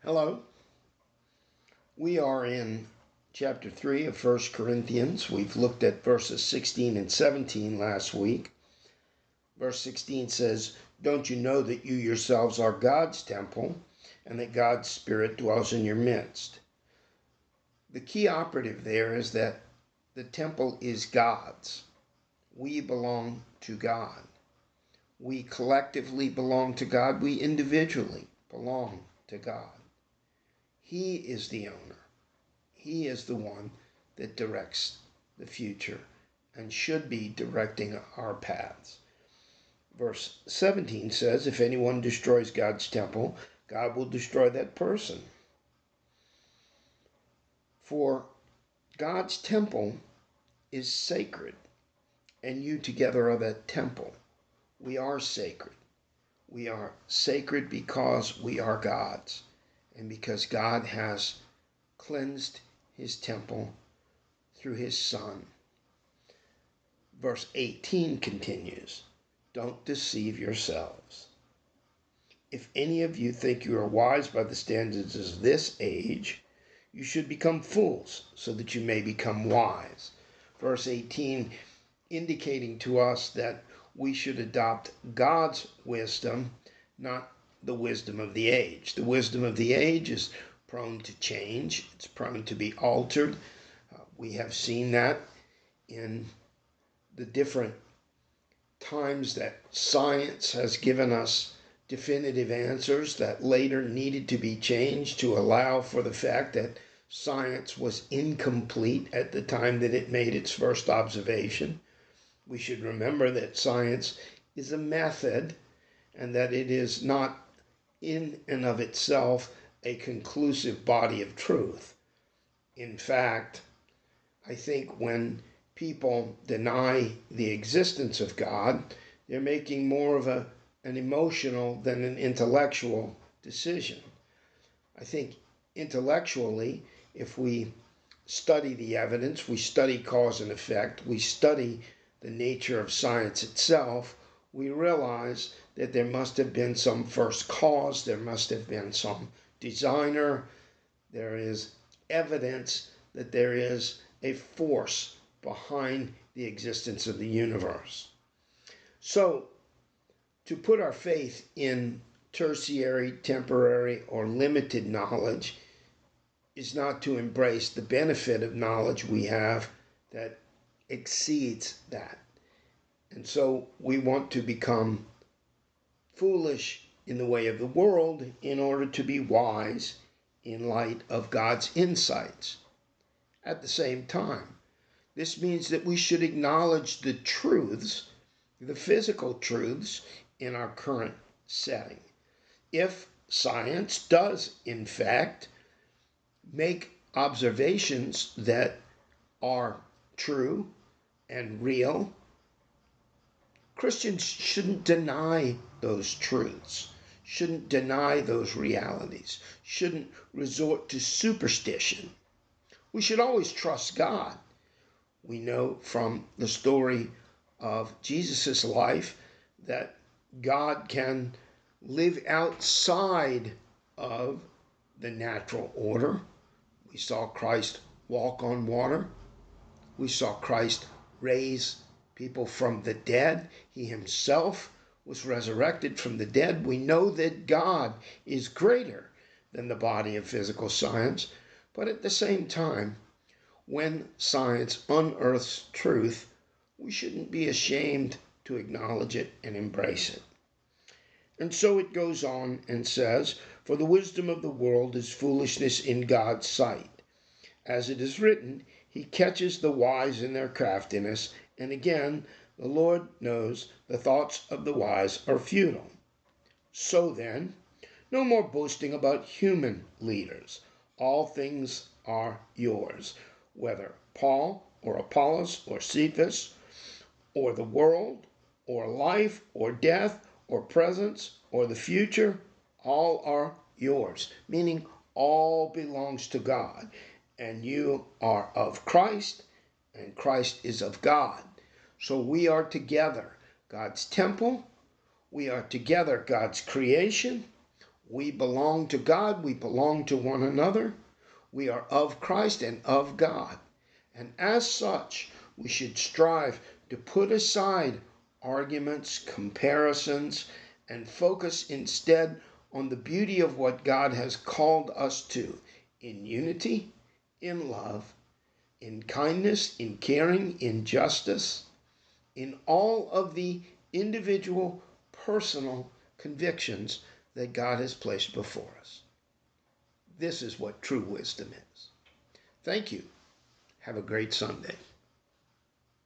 Hello. We are in chapter 3 of 1 Corinthians. We've looked at verses 16 and 17 last week. Verse 16 says, "Don't you know that you yourselves are God's temple and that God's Spirit dwells in your midst?" The key operative there is that the temple is God's. We belong to God. We collectively belong to God. We individually belong to God. He is the owner. He is the one that directs the future and should be directing our paths. Verse 17 says, "If anyone destroys God's temple, God will destroy that person." For God's temple is sacred, and you together are that temple. We are sacred. We are sacred because we are God's, and because God has cleansed his temple through his Son. Verse 18 continues, "Don't deceive yourselves. If any of you think you are wise by the standards of this age, you should become fools so that you may become wise." Verse 18 indicating to us that we should adopt God's wisdom, not the wisdom of the age. The wisdom of the age is prone to change. It's prone to be altered. We have seen that in the different times that science has given us definitive answers that later needed to be changed to allow for the fact that science was incomplete at the time that it made its first observation. We should remember that science is a method and that it is not in and of itself a conclusive body of truth. In fact, I think when people deny the existence of God, they're making more of an emotional than an intellectual decision. I think intellectually, if we study the evidence, we study cause and effect, we study the nature of science itself, we realize that there must have been some first cause, there must have been some designer, there is evidence that there is a force behind the existence of the universe. So, to put our faith in tertiary, temporary, or limited knowledge is not to embrace the benefit of knowledge we have that exceeds that. And so we want to become foolish in the way of the world in order to be wise in light of God's insights. At the same time, this means that we should acknowledge the truths, the physical truths in our current setting. If science does, in fact, make observations that are true and real, Christians shouldn't deny those truths, shouldn't deny those realities, shouldn't resort to superstition. We should always trust God. We know from the story of Jesus' life that God can live outside of the natural order. We saw Christ walk on water. We saw Christ raise people from the dead. He himself was resurrected from the dead. We know that God is greater than the body of physical science, but at the same time, when science unearths truth, we shouldn't be ashamed to acknowledge it and embrace it. And so it goes on and says, "For the wisdom of the world is foolishness in God's sight. As it is written, he catches the wise in their craftiness, and again, the Lord knows the thoughts of the wise are futile." So then, no more boasting about human leaders. All things are yours, whether Paul or Apollos or Cephas or the world or life or death or presence or the future, all are yours, meaning all belongs to God. And you are of Christ, and Christ is of God. So we are together God's temple, we are together God's creation, We belong to God. We belong to one another. We are of Christ and of God. And as such, we should strive to put aside arguments, comparisons, and focus instead on the beauty of what God has called us to in unity, in love, in kindness, in caring, in justice, in all of the individual, personal convictions that God has placed before us. This is what true wisdom is. Thank you. Have a great Sunday.